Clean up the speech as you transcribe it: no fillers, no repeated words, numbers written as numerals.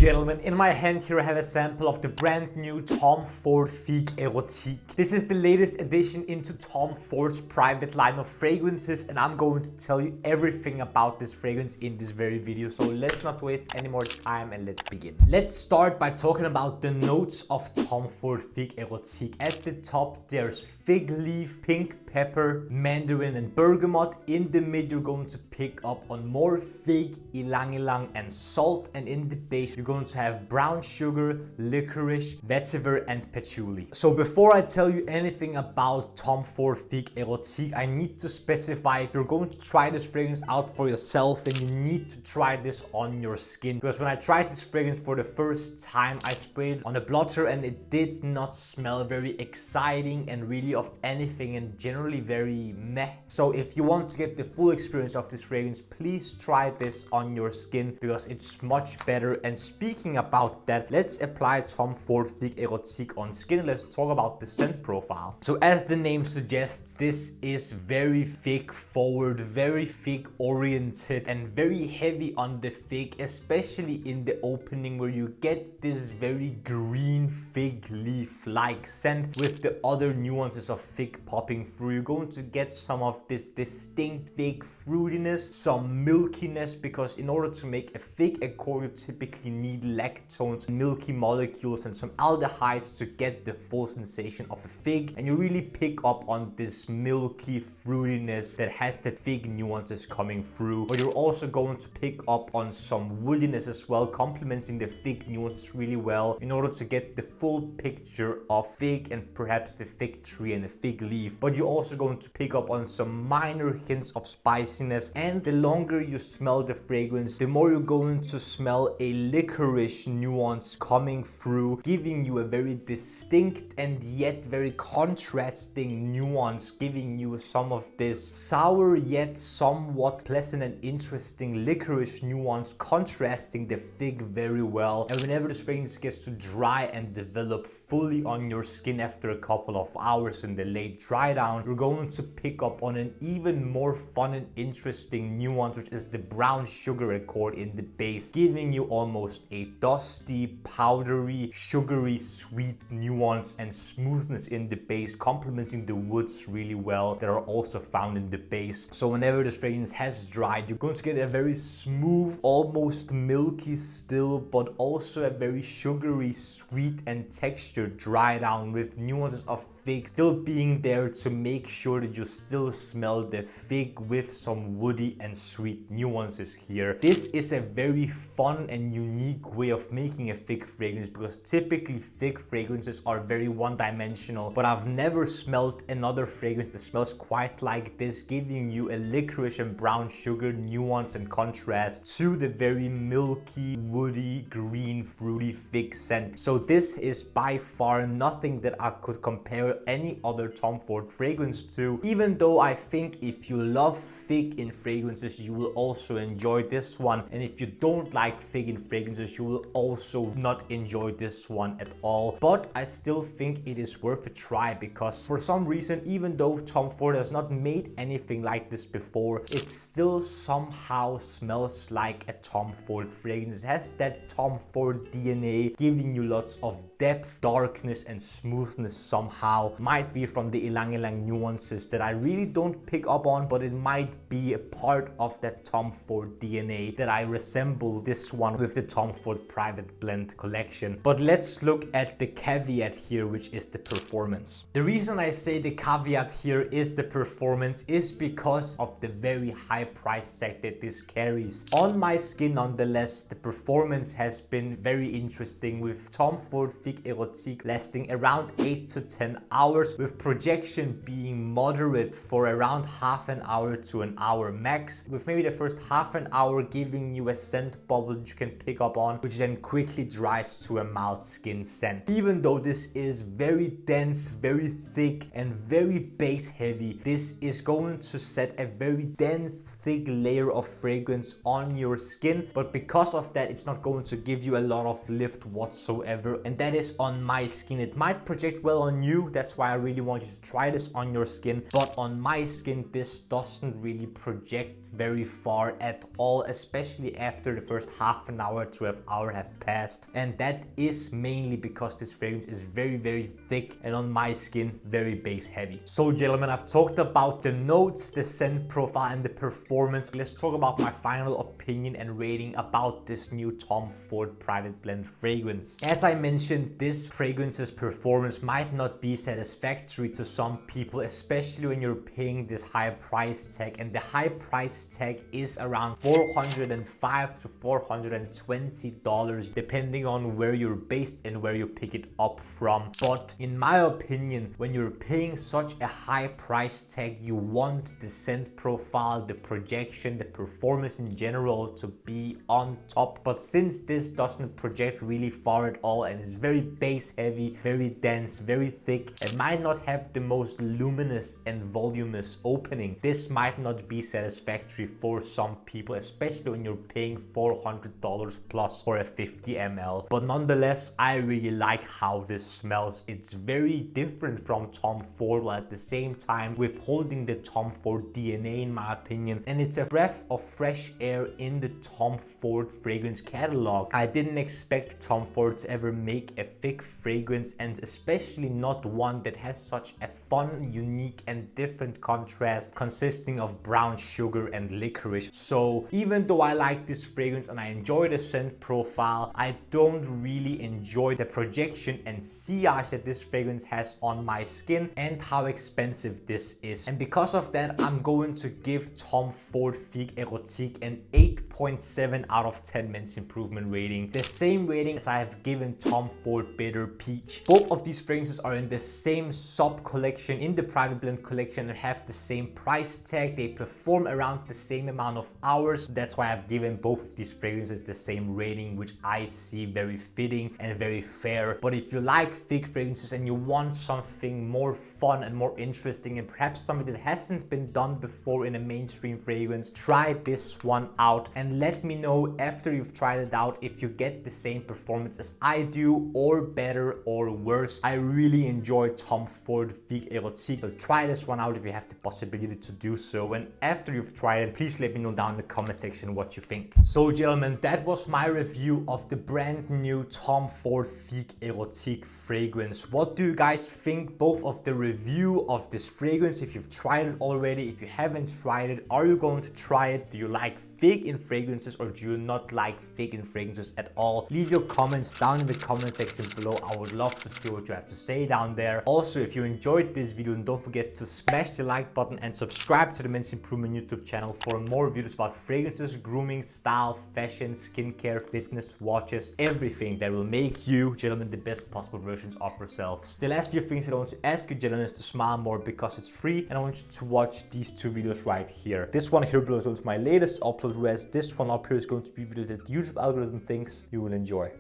gentlemen, in my hand here I have a sample of the brand new Tom Ford Figue Érotique. This is the latest addition into Tom Ford's private line of fragrances, and I'm going to tell you everything about this fragrance in this very video. So let's not waste any more time and let's begin. Let's start by talking about the notes of Tom Ford Figue Érotique. At the top there's fig leaf, pink pepper, mandarin and bergamot. In the mid you're going to pick up on more fig, ylang ylang and salt, and in the base you're going to have brown sugar, licorice, vetiver and patchouli. So before I tell you anything about Tom Ford Figue Érotique, I need to specify if you're going to try this fragrance out for yourself, then you need to try this on your skin. Because when I tried this fragrance for the first time, I sprayed it on a blotter and it did not smell very exciting and really of anything, and generally very meh. So if you want to get the full experience of this fragrance, please try this on your skin because it's much better. And speaking about that, let's apply Tom Ford Figue Érotique on skin. Let's talk about the scent profile. So as the name suggests, this is very fig forward, very fig oriented and very heavy on the fig, especially in the opening where you get this very green fig leaf like scent with the other nuances of fig popping through. You're going to get some of this distinct fig fruitiness, some milkiness, because in order to make a fig accord you typically need lactones, milky molecules and some aldehydes to get the full sensation of a fig, and you really pick up on this milky fruitiness that has the fig nuances coming through. But you're also going to pick up on some woodiness as well, complementing the fig nuances really well in order to get the full picture of fig and perhaps the fig tree and the fig leaf. But you're also going to pick up on some minor hints of spiciness, and the longer you smell the fragrance, the more you're going to smell a licorice nuance coming through, giving you a very distinct and yet very contrasting nuance, giving you some of this sour yet somewhat pleasant and interesting licorice nuance, contrasting the fig very well. And whenever this fragrance gets to dry and develop fully on your skin after a couple of hours in the late dry down, you're going to pick up on an even more fun and interesting nuance, which is the brown sugar accord in the base, giving you almost a dusty, powdery, sugary, sweet nuance and smoothness in the base, complementing the woods really well that are also found in the base. So whenever this fragrance has dried, you're going to get a very smooth, almost milky still, but also a very sugary, sweet and textured dry down with nuances of fig still being there to make sure that you still smell the fig with some woody and sweet nuances here. This is a very fun and unique way of making a fig fragrance, because typically fig fragrances are very one-dimensional, but I've never smelled another fragrance that smells quite like this, giving you a licorice and brown sugar nuance and contrast to the very milky, woody, green, fruity fig scent. So this is by far nothing that I could compare any other Tom Ford fragrance to, even though I think if you love fig in fragrances you will also enjoy this one, and if you don't like fig in fragrances you will also not enjoy this one at all. But I still think it is worth a try, because for some reason, even though Tom Ford has not made anything like this before, it still somehow smells like a Tom Ford fragrance. It has that Tom Ford DNA, giving you lots of depth, darkness and smoothness somehow. Might be from the ylang ylang nuances that I really don't pick up on, but it might be a part of that Tom Ford DNA that I resemble this one with the Tom Ford Private Blend collection. But let's look at the caveat here, which is the performance. The reason I say the caveat here is the performance is because of the very high price tag that this carries. On my skin nonetheless, the performance has been very interesting, with Tom Ford Figue Érotique lasting around 8 to 10 hours, with projection being moderate for around half an hour to an hour max, with maybe the first half an hour giving you a scent bubble that you can pick up on, which then quickly dries to a mild skin scent. Even though this is very dense, very thick and very base heavy, this is going to set a very dense, thick layer of fragrance on your skin, but because of that it's not going to give you a lot of lift whatsoever, and that is on my skin. It might project well on you, that's why I really want you to try this on your skin, but on my skin this doesn't really project very far at all, especially after the first half an hour to an hour have passed, and that is mainly because this fragrance is very thick and on my skin very base heavy. So gentlemen, I've talked about the notes, the scent profile and the performance. Let's talk about my final opinion and rating about this new Tom Ford Private Blend fragrance. As I mentioned, this fragrance's performance might not be satisfactory to some people, especially when you're paying this high price tag, and the high price tag is around $405 to $420 depending on where you're based and where you pick it up from. But in my opinion, when you're paying such a high price tag, you want the scent profile, the projection, the performance in general to be on top. But since this doesn't project really far at all and is very base heavy, very dense, very thick, it might not have the most luminous and voluminous opening. This might not be satisfactory for some people, especially when you're paying $400 plus for a 50 ml. But nonetheless, I really like how this smells. It's very different from Tom Ford, while at the same time withholding the Tom Ford DNA in my opinion, and it's a breath of fresh air in the Tom Ford fragrance catalog. I didn't expect Tom Ford to ever make a thick fragrance, and especially not one that has such a fun, unique and different contrast consisting of brown sugar and licorice. So even though I like this fragrance and I enjoy the scent profile, I don't really enjoy the projection and sillage that this fragrance has on my skin and how expensive this is. And because of that, I'm going to give Tom Ford Figue Érotique an 8.7 out of 10 men's improvement rating, the same rating as I have given Tom Ford Bitter Peach. Both of these fragrances are in the same sub collection, in the Private Blend collection, and have the same price tag. They perform around the same amount of hours. That's why I've given both of these fragrances the same rating, which I see very fitting and very fair. But if you like thick fragrances and you want something more fun and more interesting and perhaps something that hasn't been done before in a mainstream fragrance, try this one out and let me know after you've tried it out if you get the same performance as I do, or better or worse. I really enjoy Tom Ford Figue Érotique, so try this one out if you have the possibility to do so, and after you've tried it, please let me know down in the comment section what you think. So gentlemen, that was my review of the brand new Tom Ford Figue Érotique fragrance. What do you guys think both of the review of this fragrance? If you've tried it already, if you haven't tried it, are you going to try it? Do you like fig in fragrances or do you not like fig in fragrances at all? Leave your comments down in the comment section below. I would love to see what you have to say down there. Also, if you enjoyed this video, then don't forget to smash the like button and subscribe to the Men's Improvement YouTube channel for more videos about fragrances, grooming, style, fashion, skincare, fitness, watches, everything that will make you, gentlemen, the best possible versions of yourselves. The last few things that I want to ask you, gentlemen, is to smile more because it's free, and I want you to watch these two videos right here. This one here below is my latest upload, whereas this one up here is going to be a video that the YouTube algorithm thinks you will enjoy.